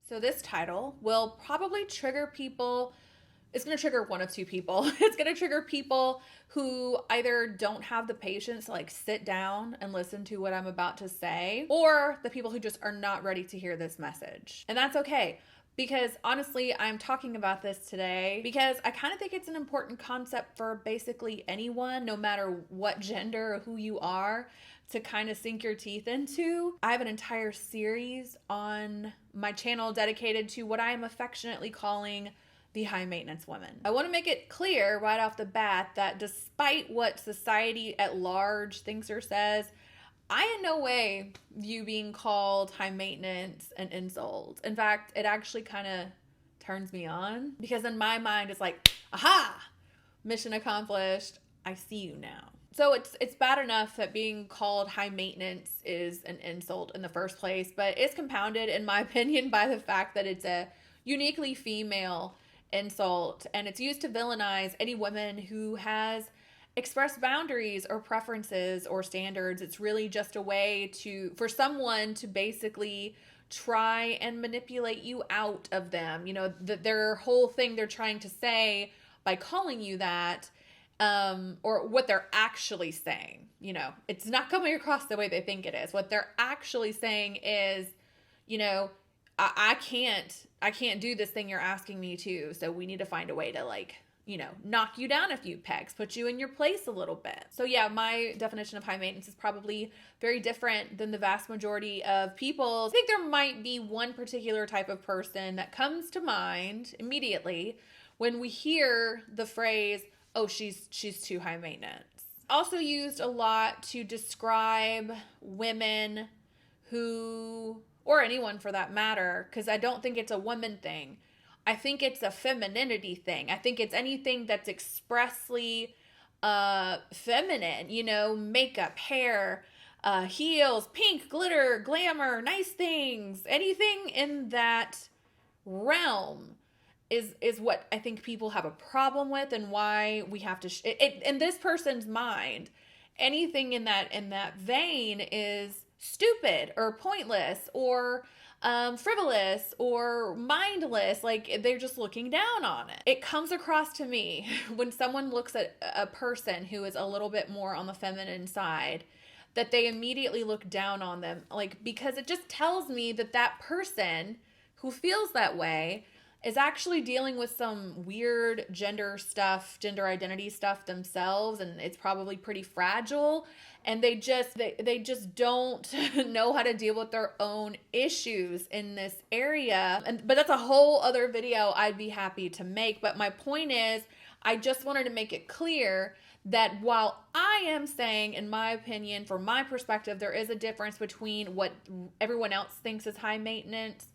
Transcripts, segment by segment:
So this title will probably trigger people. It's going to trigger one of two people. It's going to trigger people who either don't have the patience to like sit down and listen to what I'm about to say, or the people who just are not ready to hear this message. And that's okay. Because honestly, I'm talking about this today because I kind of think it's an important concept for basically anyone, no matter what gender or who you are, to kind of sink your teeth into. I have an entire series on my channel dedicated to what I am affectionately calling the high maintenance woman. I want to make it clear right off the bat that despite what society at large thinks or says, I in no way view being called high maintenance an insult. In fact, it actually kind of turns me on because in my mind it's like, aha, mission accomplished. I see you now. So it's bad enough that being called high maintenance is an insult in the first place, but it's compounded, in my opinion, by the fact that it's a uniquely female insult, and it's used to villainize any woman who has expressed boundaries or preferences or standards. It's really just a way for someone to basically try and manipulate you out of them. You know, their whole thing they're trying to say by calling you that, or what they're actually saying, you know, it's not coming across the way they think it is. What they're actually saying is, you know, I can't do this thing you're asking me to, so we need to find a way to, like, you know, knock you down a few pegs, put you in your place a little bit. So yeah, my definition of high maintenance is probably very different than the vast majority of people. I think there might be one particular type of person that comes to mind immediately when we hear the phrase, oh, she's too high maintenance. Also used a lot to describe women who, or anyone for that matter, because I don't think it's a woman thing. I think it's a femininity thing. I think it's anything that's expressly feminine, you know, makeup, hair, heels, pink, glitter, glamour, nice things. Anything in that realm is what I think people have a problem with, and why we have to in this person's mind, anything in that vein is stupid or pointless or frivolous or mindless. Like, they're just looking down on it. It comes across to me when someone looks at a person who is a little bit more on the feminine side, that they immediately look down on them, like, because it just tells me that that person who feels that way is actually dealing with some weird gender identity stuff themselves, and it's probably pretty fragile, and they just don't know how to deal with their own issues in this area. But that's a whole other video I'd be happy to make. But my point is, I just wanted to make it clear that while I am saying, in my opinion, from my perspective, there is a difference between what everyone else thinks is high maintenance,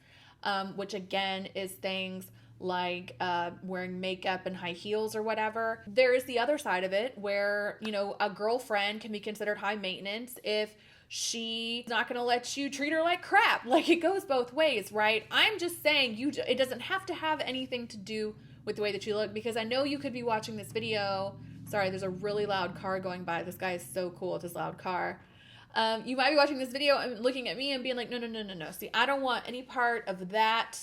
which again is things like wearing makeup and high heels or whatever. There is the other side of it where, you know, a girlfriend can be considered high maintenance if she's not going to let you treat her like crap. Like, it goes both ways, right? I'm just saying it doesn't have to have anything to do with the way that you look, because I know you could be watching this video. Sorry, there's a really loud car going by. This guy is so cool with his loud car. You might be watching this video and looking at me and being like, no. See, I don't want any part of that.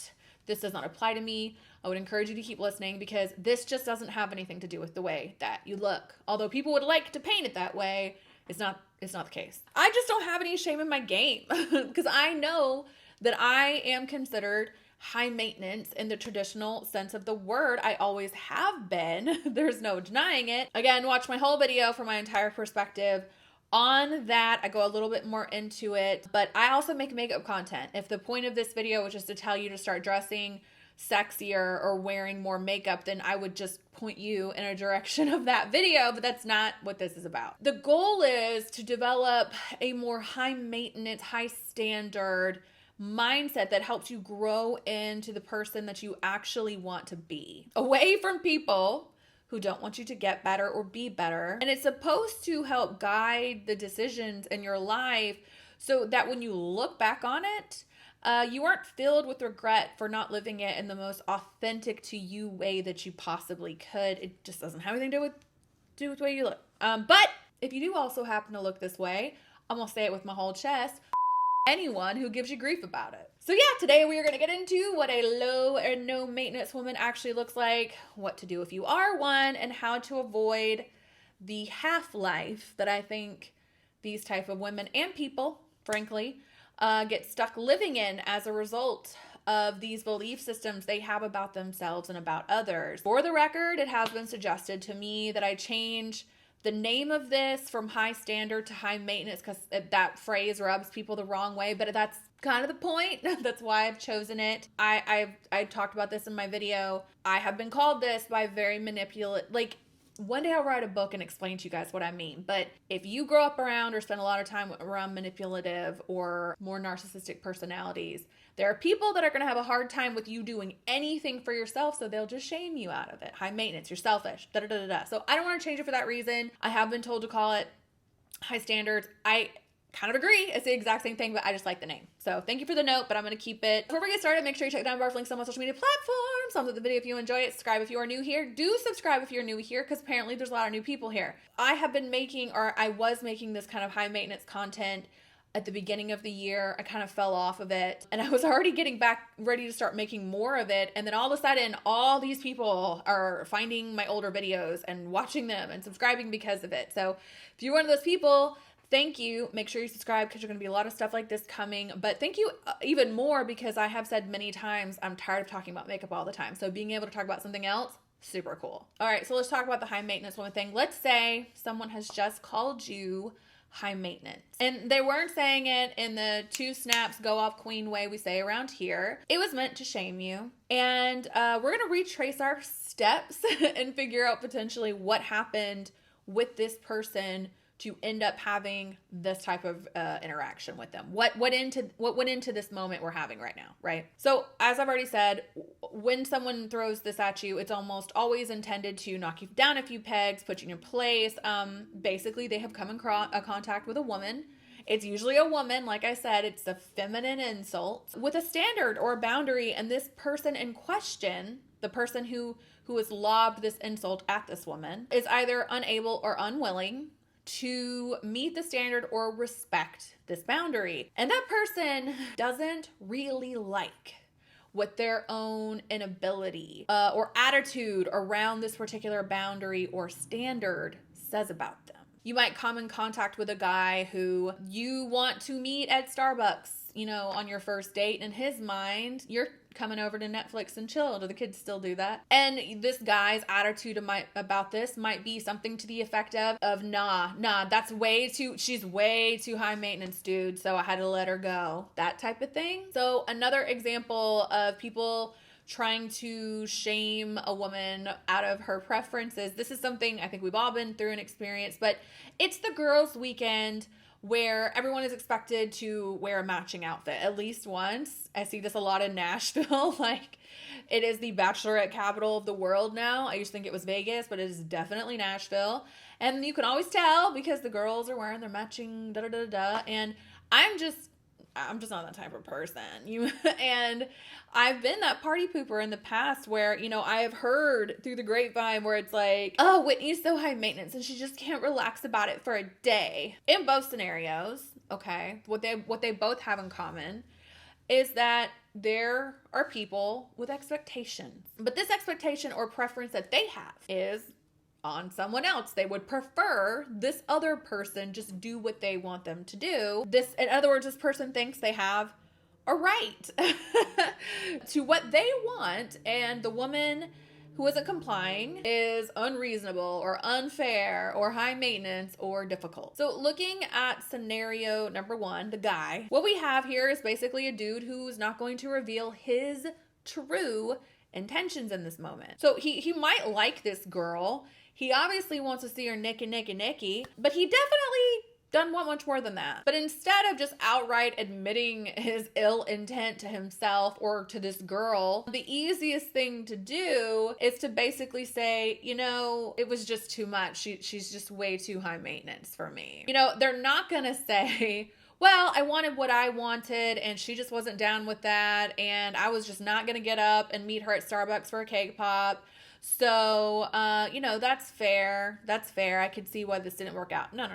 This does not apply to me. I would encourage you to keep listening, because this just doesn't have anything to do with the way that you look. Although people would like to paint it that way, it's not the case. I just don't have any shame in my game because I know that I am considered high maintenance in the traditional sense of the word. I always have been. There's no denying it. Again, watch my whole video for my entire perspective on that. I go a little bit more into it, but I also make makeup content. If the point of this video was just to tell you to start dressing sexier or wearing more makeup, then I would just point you in a direction of that video, but that's not what this is about. The goal is to develop a more high maintenance, high standard mindset that helps you grow into the person that you actually want to be, away from people who don't want you to get better or be better. And it's supposed to help guide the decisions in your life so that when you look back on it, you aren't filled with regret for not living it in the most authentic to you way that you possibly could. It just doesn't have anything to do with the way you look. But if you do also happen to look this way, I'm gonna say it with my whole chest, anyone who gives you grief about it. So yeah, today we are going to get into what a low and no maintenance woman actually looks like, what to do if you are one, and how to avoid the half-life that I think these type of women and people, frankly, get stuck living in as a result of these belief systems they have about themselves and about others. For the record, it has been suggested to me that I change the name of this from high standard to high maintenance because that phrase rubs people the wrong way, but that's kind of the point. That's why I've chosen it. I talked about this in my video. I have been called this by very manipulative, like, one day I'll write a book and explain to you guys what I mean. But if you grow up around or spend a lot of time around manipulative or more narcissistic personalities, there are people that are going to have a hard time with you doing anything for yourself, so they'll just shame you out of it. High maintenance, you're selfish, da-da-da-da-da. So I don't want to change it for that reason. I have been told to call it high standards. I kind of agree. It's the exact same thing, but I just like the name. So thank you for the note, but I'm going to keep it. Before we get started, make sure you check down our links on my social media platforms. Thumbs up the video if you enjoy it. Subscribe if you are new here. Do subscribe if you're new here, because apparently there's a lot of new people here. I was making this kind of high maintenance content at the beginning of the year. I kind of fell off of it, and I was already getting back ready to start making more of it. And then all of a sudden, all these people are finding my older videos and watching them and subscribing because of it. So if you're one of those people, thank you. Make sure you subscribe because there's going to be a lot of stuff like this coming. But thank you even more because I have said many times I'm tired of talking about makeup all the time. So being able to talk about something else, super cool. All right, so let's talk about the high maintenance woman thing. Let's say someone has just called you high maintenance. And they weren't saying it in the 2 snaps, go off queen way we say around here. It was meant to shame you. And we're going to retrace our steps and figure out potentially what happened with this person to end up having this type of interaction with them. What went into this moment we're having right now, right? So as I've already said, when someone throws this at you, it's almost always intended to knock you down a few pegs, put you in your place. Basically, they have come in contact with a woman. It's usually a woman. Like I said, it's a feminine insult with a standard or a boundary. And this person in question, the person who has lobbed this insult at this woman, is either unable or unwilling to meet the standard or respect this boundary. And that person doesn't really like what their own inability or attitude around this particular boundary or standard says about them. You might come in contact with a guy who you want to meet at Starbucks, on your first date. In his mind, you're coming over to Netflix and chill. Do the kids still do that? And this guy's attitude about this might be something to the effect of nah, that's she's way too high maintenance, dude. So I had to let her go. That type of thing. So another example of people trying to shame a woman out of her preferences. This is something I think we've all been through and experienced, but it's the girls' weekend where everyone is expected to wear a matching outfit at least once. I see this a lot in Nashville. Like, it is the bachelorette capital of the world now. I used to think it was Vegas, but it is definitely Nashville. And you can always tell because the girls are wearing their matching da-da-da-da. And I'm just not that type of person. And I've been that party pooper in the past where, I have heard through the grapevine where it's like, oh, Whitney's so high maintenance and she just can't relax about it for a day. In both scenarios, okay, what they both have in common is that there are people with expectations. But this expectation or preference that they have is on someone else. They would prefer this other person just do what they want them to do. In other words, this person thinks they have a right to what they want, and the woman who isn't complying is unreasonable or unfair or high maintenance or difficult. So looking at scenario number 1, the guy, what we have here is basically a dude who's not going to reveal his true intentions in this moment. So he might like this girl. He obviously wants to see her nicky, but he definitely doesn't want much more than that. But instead of just outright admitting his ill intent to himself or to this girl, the easiest thing to do is to basically say, it was just too much. She's just way too high maintenance for me. They're not gonna say, well, I wanted what I wanted and she just wasn't down with that, and I was just not gonna get up and meet her at Starbucks for a cake pop. So, that's fair. That's fair. I could see why this didn't work out. No.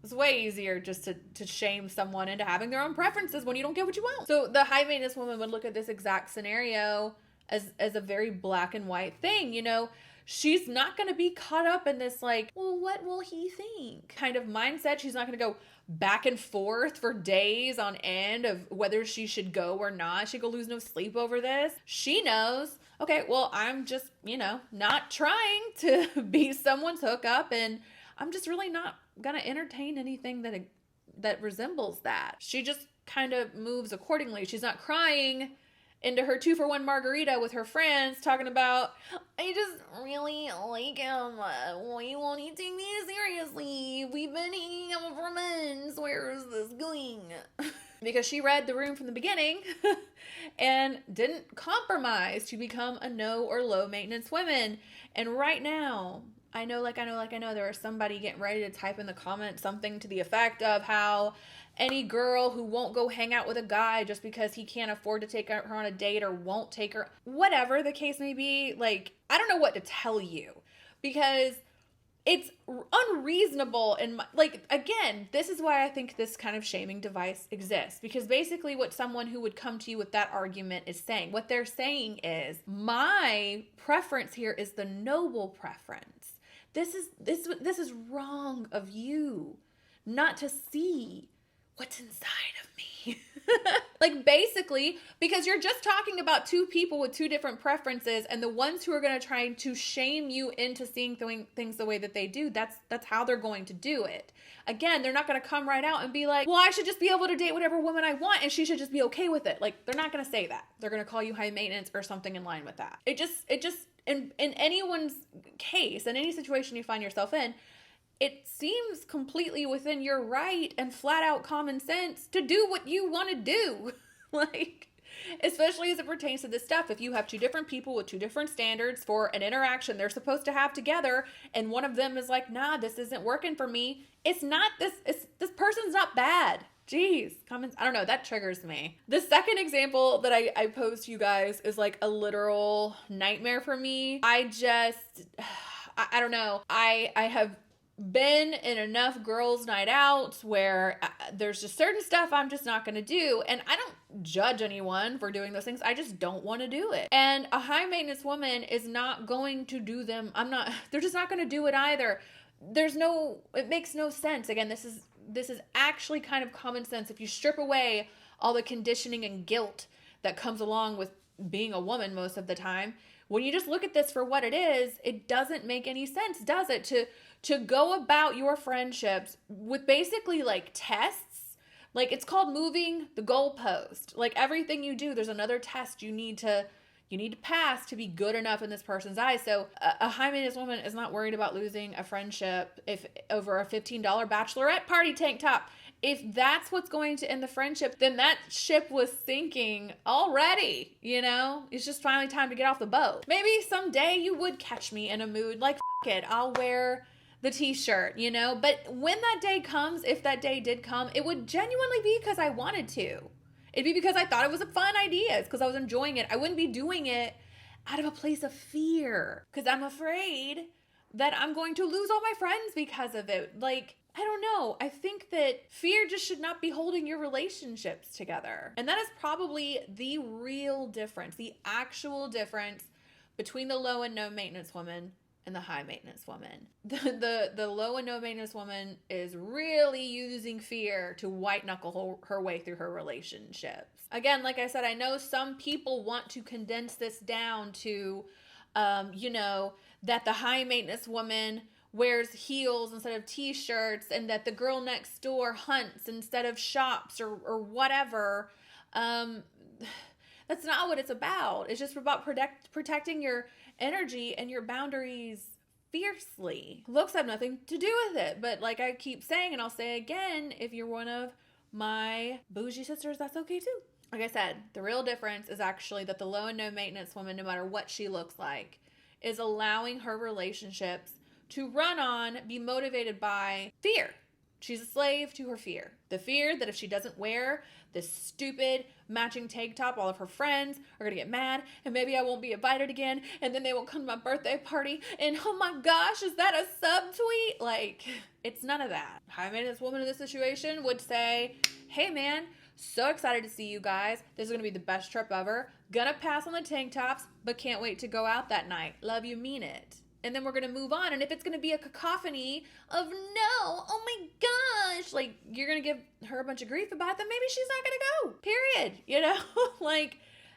It's way easier just to shame someone into having their own preferences when you don't get what you want. So the high maintenance woman would look at this exact scenario as a very black and white thing. She's not going to be caught up in this, like, well, what will he think kind of mindset. She's not going to go back and forth for days on end of whether she should go or not. She'd go lose no sleep over this. She knows, okay, well, I'm just, not trying to be someone's hookup, and I'm just really not going to entertain anything that resembles that. She just kind of moves accordingly. She's not crying into her 2-for-1 margarita with her friends talking about, I just really like him. Why won't he take me seriously? We've been hanging out for months. Where is this going? Because she read the room from the beginning and didn't compromise to become a no or low maintenance woman. And right now, I know there was somebody getting ready to type in the comments something to the effect of how any girl who won't go hang out with a guy just because he can't afford to take her on a date or won't take her, whatever the case may be, like, I don't know what to tell you, because it's unreasonable. And again, this is why I think this kind of shaming device exists, because basically what someone who would come to you with that argument is saying, what they're saying is, my preference here is the noble preference. This is wrong of you not to see what's inside of me. Like, basically, because you're just talking about two people with two different preferences, and the ones who are going to try to shame you into seeing things the way that they do, that's how they're going to do it. Again, they're not going to come right out and be like, well, I should just be able to date whatever woman I want and she should just be okay with it. Like, they're not going to say that. They're going to call you high maintenance or something in line with that. It just in anyone's case, in any situation you find yourself in, it seems completely within your right and flat out common sense to do what you want to do. Like, especially as it pertains to this stuff. If you have two different people with two different standards for an interaction they're supposed to have together, and one of them is like, nah, this isn't working for me. This person's not bad. Jeez, comments. I don't know. That triggers me. The second example that I posed to you guys is like a literal nightmare for me. I don't know. I have been in enough girls' night outs where there's just certain stuff I'm just not going to do. And I don't judge anyone for doing those things. I just don't want to do it. And a high maintenance woman is not going to do them. They're just not going to do it either. It makes no sense. Again, this is actually kind of common sense. If you strip away all the conditioning and guilt that comes along with being a woman most of the time, when you just look at this for what it is, it doesn't make any sense, does it? To go about your friendships with basically like tests, like it's called moving the goalpost. Like everything you do, there's another test you need to pass to be good enough in this person's eyes. So a high maintenance woman is not worried about losing a friendship if over a $15 bachelorette party tank top. If that's what's going to end the friendship, then that ship was sinking already, It's just finally time to get off the boat. Maybe someday you would catch me in a mood like, f*** it, I'll wear the t-shirt, But when that day comes, if that day did come, it would genuinely be because I wanted to. It'd be because I thought it was a fun idea. It's because I was enjoying it. I wouldn't be doing it out of a place of fear because I'm afraid that I'm going to lose all my friends because of it. Like, I don't know. I think that fear just should not be holding your relationships together. And that is probably the real difference, the actual difference between the low and no maintenance woman and the high maintenance woman. The low and no maintenance woman is really using fear to white knuckle her way through her relationships. Again, like I said, I know some people want to condense this down to, that the high maintenance woman wears heels instead of t-shirts and that the girl next door hunts instead of shops or whatever. That's not what it's about. It's just about protecting your energy and your boundaries fiercely. Looks have nothing to do with it. But like I keep saying, and I'll say again, if you're one of my bougie sisters, that's okay too. Like I said, the real difference is actually that the low and no maintenance woman, no matter what she looks like, is allowing her relationships to run on, be motivated by fear. She's a slave to her fear. The fear that if she doesn't wear this stupid matching tank top, all of her friends are going to get mad and maybe I won't be invited again and then they won't come to my birthday party and oh my gosh, is that a subtweet? Like, it's none of that. High maintenance woman in this situation would say, hey man, so excited to see you guys. This is going to be the best trip ever. Gonna pass on the tank tops, but can't wait to go out that night. Love you, mean it. And then we're going to move on. And if it's going to be a cacophony of no, oh my gosh, like you're going to give her a bunch of grief about it, then maybe she's not going to go, period. You know, like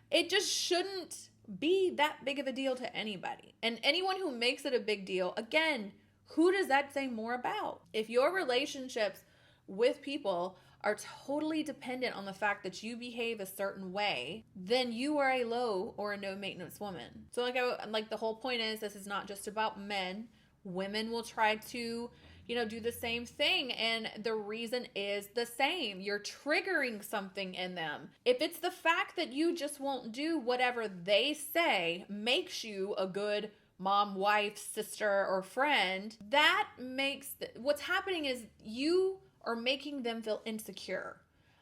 it just shouldn't be that big of a deal to anybody. And anyone who makes it a big deal, again, who does that say more about? If your relationships with people are totally dependent on the fact that you behave a certain way, then you are a low or a no maintenance woman. So like the whole point is, this is not just about men. Women will try to, do the same thing. And the reason is the same. You're triggering something in them. If it's the fact that you just won't do whatever they say makes you a good mom, wife, sister, or friend, that makes, what's happening is you are making them feel insecure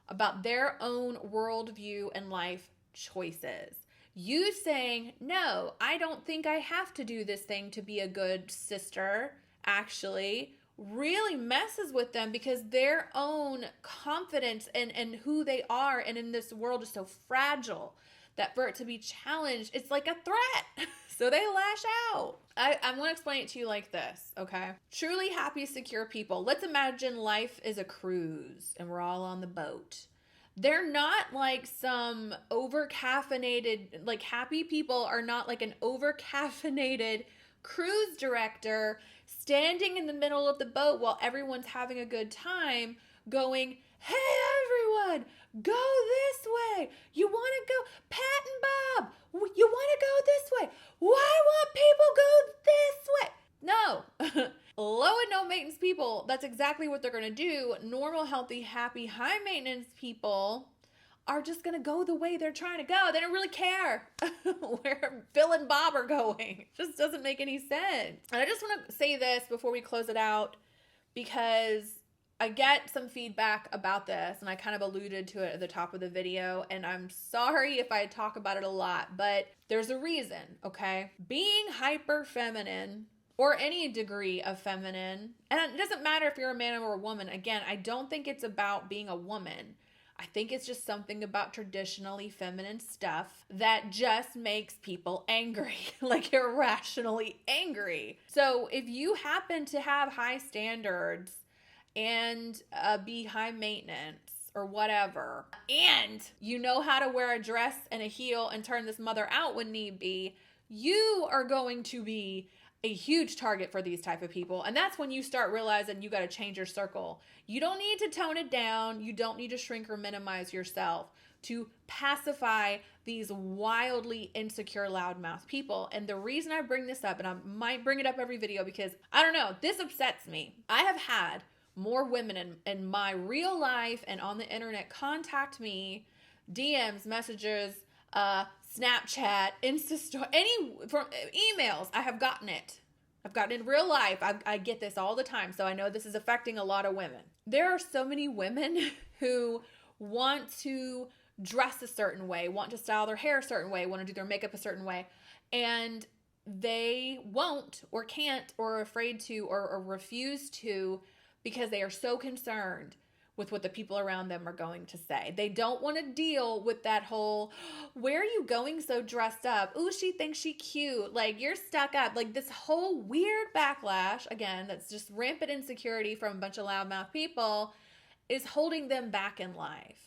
about their own worldview and life choices. You saying, no, I don't think I have to do this thing to be a good sister, actually really messes with them because their own confidence and who they are and in this world is so fragile that for it to be challenged, it's like a threat. So they lash out. I'm going to explain it to you like this, okay? Truly happy, secure people. Let's imagine life is a cruise and we're all on the boat. They're not like some over-caffeinated, like happy people are not like an over-caffeinated cruise director standing in the middle of the boat while everyone's having a good time going, hey everyone, go this way. You want to go, Pat and Bob, you want to go this way. Why won't people go this way? No. Low and no maintenance people, that's exactly what they're going to do. Normal, healthy, happy, high maintenance people are just going to go the way they're trying to go. They don't really care where Phil and Bob are going. It just doesn't make any sense. And I just want to say this before we close it out because I get some feedback about this, and I kind of alluded to it at the top of the video, and I'm sorry if I talk about it a lot, but there's a reason, okay? Being hyper feminine or any degree of feminine, and it doesn't matter if you're a man or a woman, again, I don't think it's about being a woman. I think it's just something about traditionally feminine stuff that just makes people angry, like irrationally angry. So if you happen to have high standards and be high maintenance or whatever, and you know how to wear a dress and a heel and turn this mother out when need be, you are going to be a huge target for these type of people. And that's when you start realizing you got to change your circle. You don't need to tone it down. You don't need to shrink or minimize yourself to pacify these wildly insecure, loudmouth people. And the reason I bring this up, and I might bring it up every video because, I don't know, this upsets me. I have had more women in my real life and on the internet contact me, DMs, messages, Snapchat, Insta story, from emails. I have gotten it. I've gotten it in real life. I get this all the time. So I know this is affecting a lot of women. There are so many women who want to dress a certain way, want to style their hair a certain way, want to do their makeup a certain way, and they won't or can't or are afraid to or refuse to because they are so concerned with what the people around them are going to say. They don't want to deal with that whole, where are you going so dressed up? Ooh, she thinks she cute. Like, you're stuck up. Like, this whole weird backlash, again, that's just rampant insecurity from a bunch of loudmouth people is holding them back in life.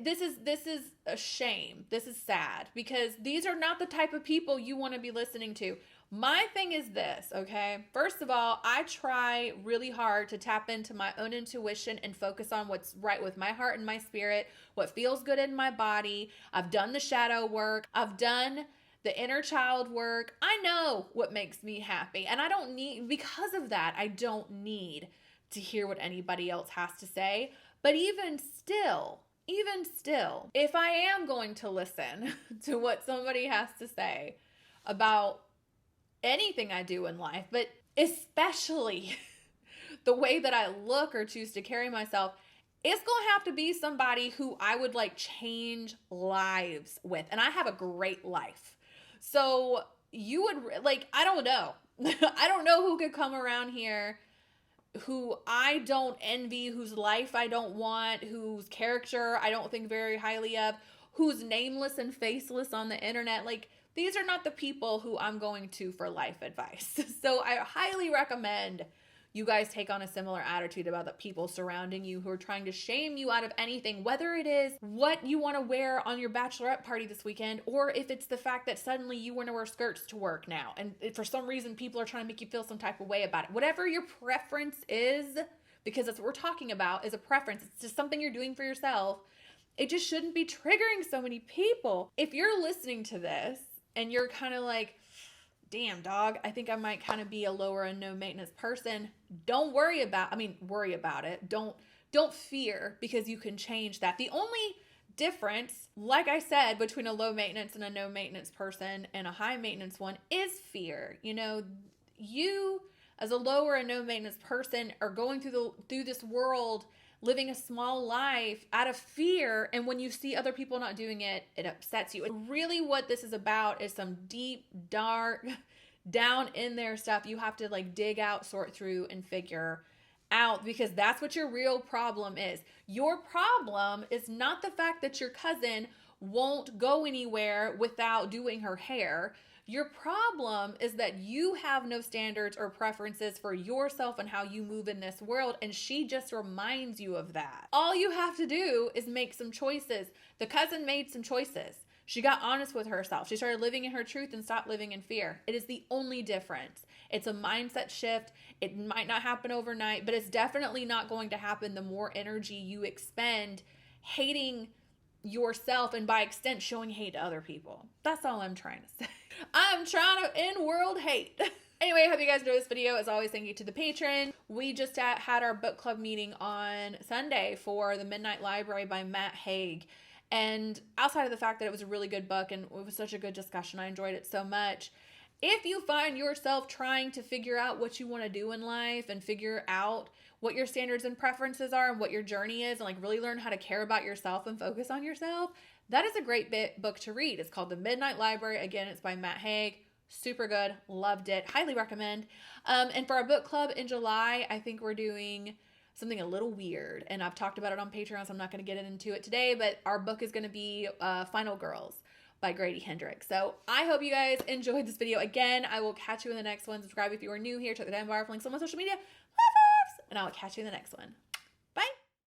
This is a shame. This is sad because these are not the type of people you want to be listening to. My thing is this, okay? First of all, I try really hard to tap into my own intuition and focus on what's right with my heart and my spirit, what feels good in my body. I've done the shadow work. I've done the inner child work. I know what makes me happy. And I don't need, because of that, I don't need to hear what anybody else has to say. But even still, if I am going to listen to what somebody has to say about anything I do in life, but especially the way that I look or choose to carry myself, it's going to have to be somebody who I would like change lives with. And I have a great life. So you would like, I don't know. I don't know who could come around here who I don't envy, whose life I don't want, whose character I don't think very highly of, who's nameless and faceless on the internet. Like, these are not the people who I'm going to for life advice. So I highly recommend you guys take on a similar attitude about the people surrounding you who are trying to shame you out of anything, whether it is what you want to wear on your bachelorette party this weekend, or if it's the fact that suddenly you want to wear skirts to work now, and for some reason people are trying to make you feel some type of way about it. Whatever your preference is, because that's what we're talking about, is a preference. It's just something you're doing for yourself. It just shouldn't be triggering so many people. If you're listening to this and you're kind of like, damn, dog, I think I might kind of be a lower and no maintenance person. Don't worry about it. Don't fear, because you can change that. The only difference, like I said, between a low maintenance and a no maintenance person and a high maintenance one is fear. You know, you as a lower and no maintenance person are going through this world living a small life out of fear, and when you see other people not doing it, it upsets you. And really what this is about is some deep, dark, down in there stuff you have to like dig out, sort through, and figure out, because that's what your real problem is. Your problem is not the fact that your cousin won't go anywhere without doing her hair. Your problem is that you have no standards or preferences for yourself and how you move in this world, and she just reminds you of that. All you have to do is make some choices. The cousin made some choices. She got honest with herself. She started living in her truth and stopped living in fear. It is the only difference. It's a mindset shift. It might not happen overnight, but it's definitely not going to happen the more energy you expend hating yourself and by extent showing hate to other people. That's all I'm trying to say. I'm trying to end world hate. Anyway, I hope you guys enjoyed this video. As always, thank you to the patron. We just had our book club meeting on Sunday for The Midnight Library by Matt Haig. And outside of the fact that it was a really good book and it was such a good discussion, I enjoyed it so much. If you find yourself trying to figure out what you want to do in life and figure out what your standards and preferences are and what your journey is, and like really learn how to care about yourself and focus on yourself, that is a great book to read. It's called The Midnight Library. Again, it's by Matt Haig. Super good. Loved it. Highly recommend. And for our book club in July, I think we're doing something a little weird. And I've talked about it on Patreon, so I'm not going to get into it today. But our book is going to be Final Girls by Grady Hendrix. So I hope you guys enjoyed this video. Again, I will catch you in the next one. Subscribe if you are new here. Check the down bar for links on my social media. Love, and I will catch you in the next one.